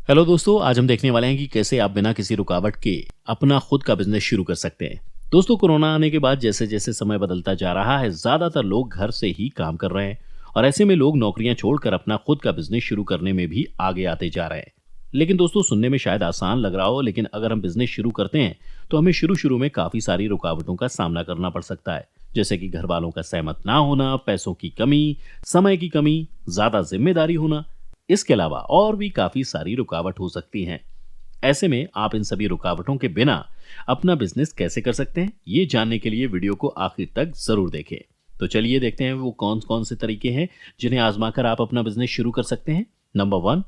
Hello दोस्तों, आज हम देखने वाले हैं कि कैसे आप बिना किसी रुकावट के अपना खुद का बिजनेस शुरू कर सकते हैं। दोस्तों, कोरोना आने के बाद जैसे जैसे समय बदलता जा रहा है, ज्यादातर लोग घर से ही काम कर रहे हैं और ऐसे में लोग नौकरियां छोड़कर अपना खुद का बिजनेस शुरू करने में भी आगे आते जा रहे हैं। लेकिन दोस्तों, सुनने में शायद आसान लग रहा हो, लेकिन अगर हम बिजनेस शुरू करते हैं तो हमें शुरू शुरू में काफी सारी रुकावटों का सामना करना पड़ सकता है। जैसे कि घर वालों का सहमत ना होना, पैसों की कमी, समय की कमी, ज्यादा जिम्मेदारी होना। इसके अलावा और भी काफी सारी रुकावट हो सकती हैं। ऐसे में आप इन सभी रुकावटों के बिना अपना बिजनेस कैसे कर सकते हैं, ये जानने के लिए वीडियो को आखिर तक जरूर देखें। तो चलिए देखते हैं वो कौन कौन से तरीके हैं जिन्हें आजमाकर आप अपना बिजनेस शुरू कर सकते हैं। नंबर 1,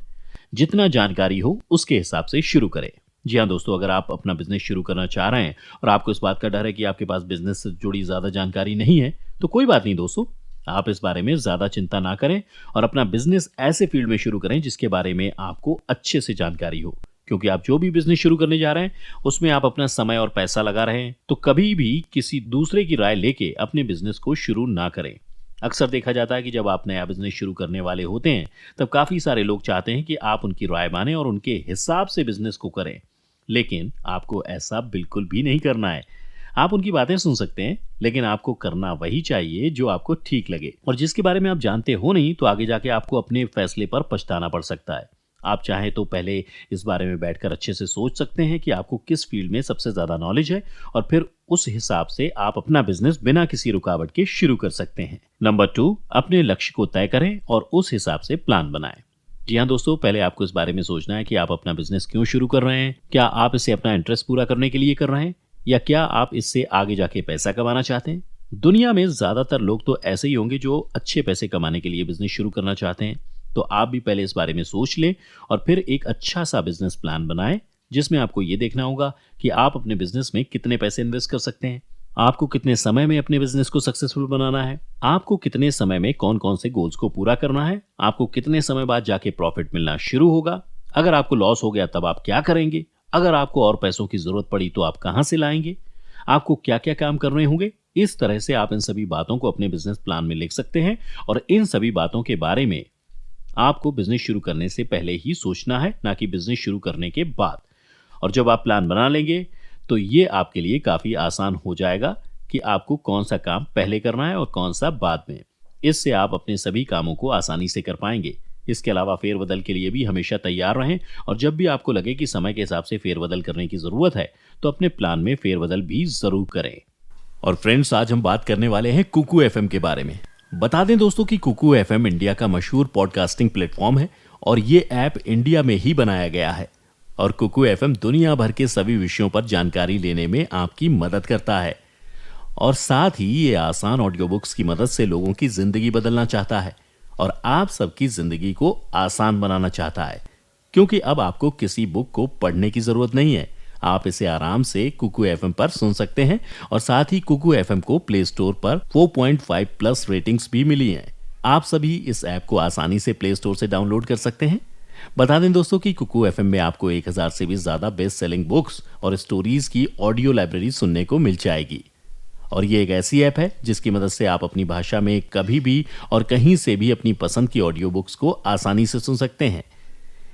जितना जानकारी हो उसके हिसाब से शुरू करें। जी हाँ दोस्तों, अगर आप अपना बिजनेस शुरू करना चाह रहे हैं और आपको इस बात का डर है कि आपके पास बिजनेस से जुड़ी ज्यादा जानकारी नहीं है, तो कोई बात नहीं दोस्तों, आप इस बारे में ज्यादा चिंता ना करें और अपना बिजनेस ऐसे फील्ड में शुरू करें जिसके बारे में आपको अच्छे से जानकारी हो। क्योंकि आप जो भी बिजनेस शुरू करने जा रहे हैं उसमें आप अपना समय और पैसा लगा रहे हैं, तो कभी भी किसी दूसरे की राय लेके अपने बिजनेस को शुरू ना करें। अक्सर देखा जाता है कि जब आप नया बिजनेस शुरू करने वाले होते हैं तब काफी सारे लोग चाहते हैं कि आप उनकी राय माने और उनके हिसाब से बिजनेस को करें। लेकिन आपको ऐसा बिल्कुल भी नहीं करना है। आप उनकी बातें सुन सकते हैं, लेकिन आपको करना वही चाहिए जो आपको ठीक लगे और जिसके बारे में आप जानते हो नहीं, तो आगे जाके आपको अपने फैसले पर पछताना पड़ सकता है। आप चाहें तो पहले इस बारे में बैठकर अच्छे से सोच सकते हैं कि आपको किस फील्ड में सबसे ज्यादा नॉलेज है और फिर उस हिसाब से आप अपना बिजनेस बिना किसी रुकावट के शुरू कर सकते हैं। नंबर 2, अपने लक्ष्य को तय करें और उस हिसाब से प्लान बनाएं। जी हाँ दोस्तों, पहले आपको इस बारे में सोचना है कि आप अपना बिजनेस क्यों शुरू कर रहे हैं। क्या आप इसे अपना इंटरेस्ट पूरा करने के लिए कर रहे हैं या क्या आप इससे आगे जाके पैसा कमाना चाहते हैं। दुनिया में ज्यादातर लोग तो ऐसे ही होंगे जो अच्छे पैसे कमाने के लिए बिजनेस शुरू करना चाहते हैं। तो आप भी पहले इस बारे में सोच लें और फिर एक अच्छा सा बिजनेस प्लान बनाएं, जिसमें आपको ये देखना होगा कि आप अपने बिजनेस में कितने पैसे इन्वेस्ट कर सकते हैं, आपको कितने समय में अपने बिजनेस को सक्सेसफुल बनाना है, आपको कितने समय में कौन कौन से गोल्स को पूरा करना है, आपको कितने समय बाद जाके प्रॉफिट मिलना शुरू होगा, अगर आपको लॉस हो गया तब आप क्या करेंगे, अगर आपको और पैसों की जरूरत पड़ी तो आप कहां से लाएंगे, आपको क्या क्या काम करने होंगे। इस तरह से आप इन सभी बातों को अपने बिजनेस प्लान में लिख सकते हैं और इन सभी बातों के बारे में आपको बिजनेस शुरू करने से पहले ही सोचना है, ना कि बिजनेस शुरू करने के बाद। और जब आप प्लान बना लेंगे तो ये आपके लिए काफी आसान हो जाएगा कि आपको कौन सा काम पहले करना है और कौन सा बाद में। इससे आप अपने सभी कामों को आसानी से कर पाएंगे। इसके अलावा फेरबदल के लिए भी हमेशा तैयार रहें और जब भी आपको लगे कि समय के हिसाब से फेरबदल करने की जरूरत है तो अपने प्लान में फेरबदल भी जरूर करें। और फ्रेंड्स, आज हम बात करने वाले हैं कुकू एफएम के बारे में। बता दें दोस्तों कि कुकू एफएम इंडिया का मशहूर पॉडकास्टिंग प्लेटफॉर्म है और ये ऐप इंडिया में ही बनाया गया है। और कुकू एफएम दुनिया भर के सभी विषयों पर जानकारी लेने में आपकी मदद करता है और साथ ही ये आसान ऑडियो बुक्स की मदद से लोगों की जिंदगी बदलना चाहता है और आप सबकी जिंदगी को आसान बनाना चाहता है। क्योंकि अब आपको किसी बुक को पढ़ने की जरूरत नहीं है, आप इसे आराम से कुकू एफएम पर सुन सकते हैं और साथ ही कुकू एफएम को प्ले स्टोर पर 4.5 प्लस रेटिंग्स भी मिली हैं। आप सभी इस ऐप को आसानी से प्ले स्टोर से डाउनलोड कर सकते हैं। बता दें दोस्तों कि कुकू एफएम में आपको 1000 से भी ज्यादा बेस्ट सेलिंग बुक्स और स्टोरीज की ऑडियो लाइब्रेरी सुनने को मिल जाएगी। और ये एक ऐसी ऐप है जिसकी मदद से आप अपनी भाषा में कभी भी और कहीं से भी अपनी पसंद की ऑडियो बुक्स को आसानी से सुन सकते हैं।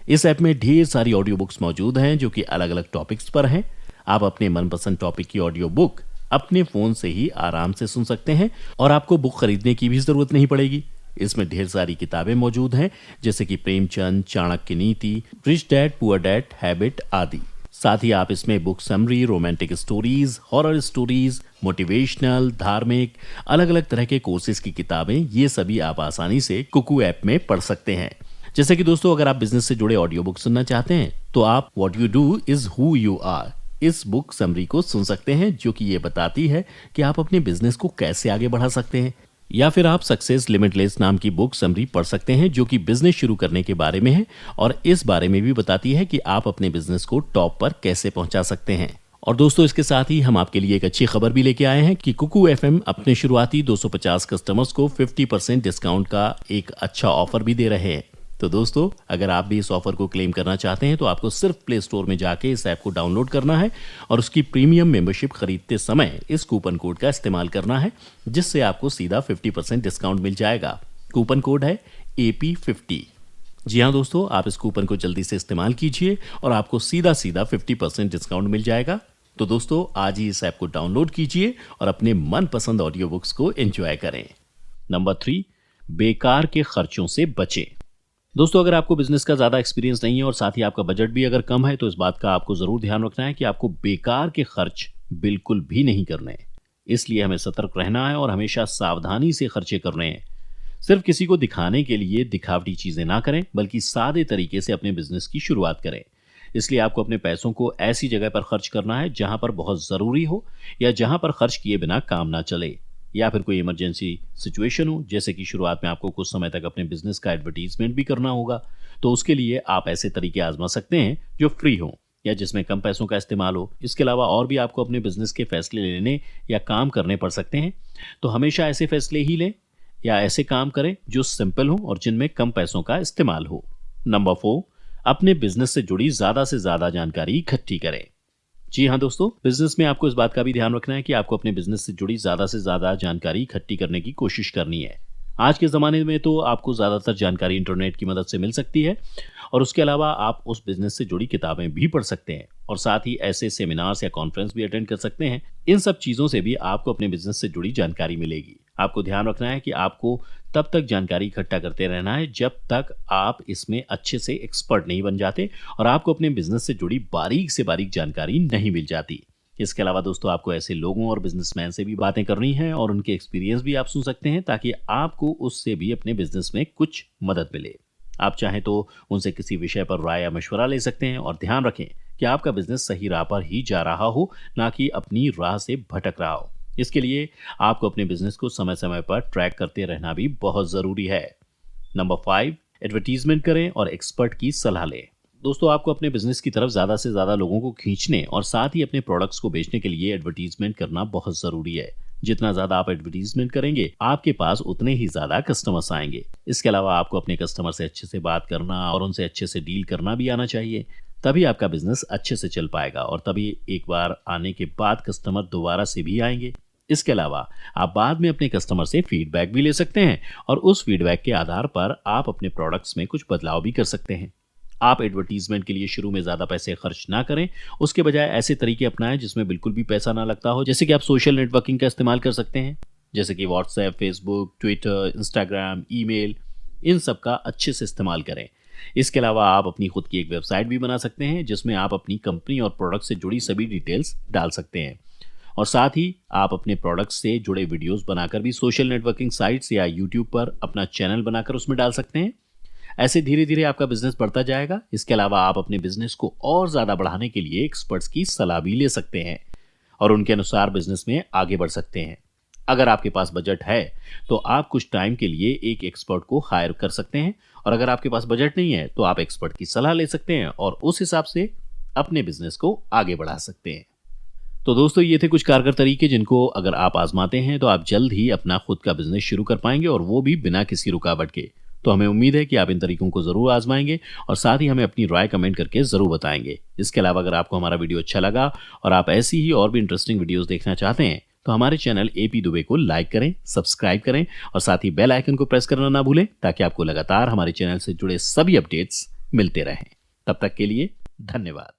इस ऐप में ढेर सारी ऑडियो बुक्स मौजूद हैं जो कि अलग अलग टॉपिक्स पर हैं। आप अपने मनपसंद टॉपिक की ऑडियो बुक अपने फोन से ही आराम से सुन सकते हैं और आपको बुक खरीदने की भी जरूरत नहीं पड़ेगी। इसमें ढेर सारी किताबें मौजूद हैं, जैसे कि प्रेमचंद, चाणक्य नीति, rich dad poor dad habit आदि। साथ ही आप इसमें book summary, romantic stories, horror stories, motivational, धार्मिक, अलग अलग तरह के कोर्सेज की किताबें, ये सभी आप आसानी से कुकू ऐप में पढ़ सकते हैं। जैसे कि दोस्तों, अगर आप बिजनेस से जुड़े ऑडियो बुक सुनना चाहते हैं तो आप what you do is who you are इस बुक समरी को सुन सकते हैं, जो कि ये बताती है कि आप अपने बिजनेस को कैसे आगे बढ़ा सकते हैं। या फिर आप सक्सेस लिमिटलेस नाम की बुक समरी पढ़ सकते हैं, जो कि बिजनेस शुरू करने के बारे में है और इस बारे में भी बताती है कि आप अपने बिजनेस को टॉप पर कैसे पहुंचा सकते हैं। और दोस्तों, इसके साथ ही हम आपके लिए एक अच्छी खबर भी लेके आए हैं कि कुकू एफएम अपने शुरुआती 250 कस्टमर्स को 50% डिस्काउंट का एक अच्छा ऑफर भी दे रहे हैं। तो दोस्तों, अगर आप भी इस ऑफर को क्लेम करना चाहते हैं तो आपको सिर्फ प्ले स्टोर में जाके इस ऐप को डाउनलोड करना है और उसकी प्रीमियम मेंबरशिप खरीदते समय इस कूपन कोड का इस्तेमाल करना है, जिससे आपको सीधा 50% डिस्काउंट मिल जाएगा। कूपन कोड है AP50। जी हाँ दोस्तों, आप इस कूपन को जल्दी से इस्तेमाल कीजिए और आपको सीधा सीधा 50% डिस्काउंट मिल जाएगा। तो दोस्तों, आज ही इस ऐप को डाउनलोड कीजिए और अपने मनपसंद ऑडियो बुक्स को एंजॉय करें। नंबर 3, बेकार के खर्चों से बचें। दोस्तों, अगर आपको बिजनेस का ज़्यादा एक्सपीरियंस नहीं है और साथ ही आपका बजट भी अगर कम है, तो इस बात का आपको ज़रूर ध्यान रखना है कि आपको बेकार के खर्च बिल्कुल भी नहीं करने हैं। इसलिए हमें सतर्क रहना है और हमेशा सावधानी से खर्चे करने हैं। सिर्फ किसी को दिखाने के लिए दिखावटी चीजें ना करें, बल्कि सादे तरीके से अपने बिजनेस की शुरुआत करें। इसलिए आपको अपने पैसों को ऐसी जगह पर खर्च करना है जहां पर बहुत जरूरी हो, या जहां पर खर्च किए बिना काम ना चले, या फिर कोई इमरजेंसी सिचुएशन हो, जैसे कि शुरुआत में आपको कुछ समय तक अपने बिजनेस का एडवर्टीजमेंट भी करना होगा। तो उसके लिए आप ऐसे तरीके आजमा सकते हैं जो फ्री हो या जिसमें कम पैसों का इस्तेमाल हो। इसके अलावा और भी आपको अपने बिजनेस के फैसले लेने या काम करने पड़ सकते हैं। तो हमेशा ऐसे फैसले ही लें या ऐसे काम करें जो सिंपल हो और जिनमें कम पैसों का इस्तेमाल हो। नंबर 4, अपने बिजनेस से जुड़ी ज्यादा से ज्यादा जानकारी इकट्ठी करें। जी हाँ दोस्तों, बिजनेस में आपको इस बात का भी ध्यान रखना है कि आपको अपने बिजनेस से जुड़ी ज्यादा से ज्यादा जानकारी इकट्ठी करने की कोशिश करनी है। आज के ज़माने में तो आपको ज़्यादातर जानकारी इंटरनेट की मदद से मिल सकती है, और उसके अलावा आप उस बिज़नेस से जुड़ी किताबें भी पढ़ सकते हैं और साथ ही ऐसे सेमिनार्स या कॉन्फ्रेंस भी अटेंड कर सकते हैं। इन सब चीज़ों से भी आपको अपने बिज़नेस से जुड़ी जानकारी मिलेगी। आपको ध्यान रखना है कि आपको तब तक जानकारी इकट्ठा करते रहना है जब तक आप इसमें अच्छे से एक्सपर्ट नहीं बन जाते और आपको अपने बिज़नेस से जुड़ी बारीक से बारीक जानकारी नहीं मिल जाती। इसके अलावा दोस्तों, आपको ऐसे लोगों और बिजनेसमैन से भी बातें करनी है और उनके एक्सपीरियंस भी आप सुन सकते हैं, ताकि आपको उससे भी अपने बिजनेस में कुछ मदद मिले। आप चाहें तो उनसे किसी विषय पर राय या मशवरा ले सकते हैं, और ध्यान रखें कि आपका बिजनेस सही राह पर ही जा रहा हो, ना कि अपनी राह से भटक रहा हो। इसके लिए आपको अपने बिजनेस को समय समय पर ट्रैक करते रहना भी बहुत ज़रूरी है। नंबर 5, एडवर्टीजमेंट करें और एक्सपर्ट की सलाह लें। दोस्तों, आपको अपने बिजनेस की तरफ ज़्यादा से ज़्यादा लोगों को खींचने और साथ ही अपने प्रोडक्ट्स को बेचने के लिए एडवर्टीजमेंट करना बहुत ज़रूरी है। जितना ज़्यादा आप एडवर्टीजमेंट करेंगे, आपके पास उतने ही ज़्यादा कस्टमर्स आएंगे। इसके अलावा आपको अपने कस्टमर से अच्छे से बात करना और उनसे अच्छे से डील करना भी आना चाहिए। तभी आपका बिजनेस अच्छे से चल पाएगा और तभी एक बार आने के बाद कस्टमर दोबारा से भी आएंगे। इसके अलावा आप बाद में अपने कस्टमर से फीडबैक भी ले सकते हैं और उस फीडबैक के आधार पर आप अपने प्रोडक्ट्स में कुछ बदलाव भी कर सकते हैं। आप एडवर्टीजमेंट के लिए शुरू में ज़्यादा पैसे खर्च ना करें, उसके बजाय ऐसे तरीके अपनाएं जिसमें बिल्कुल भी पैसा ना लगता हो। जैसे कि आप सोशल नेटवर्किंग का इस्तेमाल कर सकते हैं, जैसे कि WhatsApp, Facebook, Twitter, Instagram, email, इन सब का अच्छे से इस्तेमाल करें। इसके अलावा आप अपनी खुद की एक वेबसाइट भी बना सकते हैं जिसमें आप अपनी कंपनी और प्रोडक्ट से जुड़ी सभी डिटेल्स डाल सकते हैं, और साथ ही आप अपने प्रोडक्ट्स से जुड़े वीडियोस बनाकर भी सोशल नेटवर्किंग साइट्स या यूट्यूब पर अपना चैनल बनाकर उसमें डाल सकते हैं। ऐसे धीरे धीरे आपका बिजनेस बढ़ता जाएगा। इसके अलावा आप अपने बिजनेस को और ज़्यादा बढ़ाने के लिए एक्सपर्ट्स की सलाह भी ले सकते हैं और उनके अनुसार बिजनेस में आगे बढ़ सकते हैं। अगर आपके पास बजट है तो आप कुछ टाइम के लिए एक एक्सपर्ट को हायर कर सकते हैं, और अगर आपके पास बजट नहीं है तो आप एक्सपर्ट की सलाह ले सकते हैं और उस हिसाब से अपने बिजनेस को आगे बढ़ा सकते हैं। तो दोस्तों, ये थे कुछ कारगर तरीके जिनको अगर आप आजमाते हैं तो आप जल्द ही अपना खुद का बिजनेस शुरू कर पाएंगे, और वो भी बिना किसी रुकावट के। तो हमें उम्मीद है कि आप इन तरीकों को ज़रूर आजमाएंगे और साथ ही हमें अपनी राय कमेंट करके ज़रूर बताएंगे। इसके अलावा अगर आपको हमारा वीडियो अच्छा लगा और आप ऐसी ही और भी इंटरेस्टिंग वीडियोस देखना चाहते हैं तो हमारे चैनल एपी दुबे को लाइक करें, सब्सक्राइब करें और साथ ही बेल आइकन को प्रेस करना ना भूलें, ताकि आपको लगातार हमारे चैनल से जुड़े सभी अपडेट्स मिलते रहें। तब तक के लिए धन्यवाद।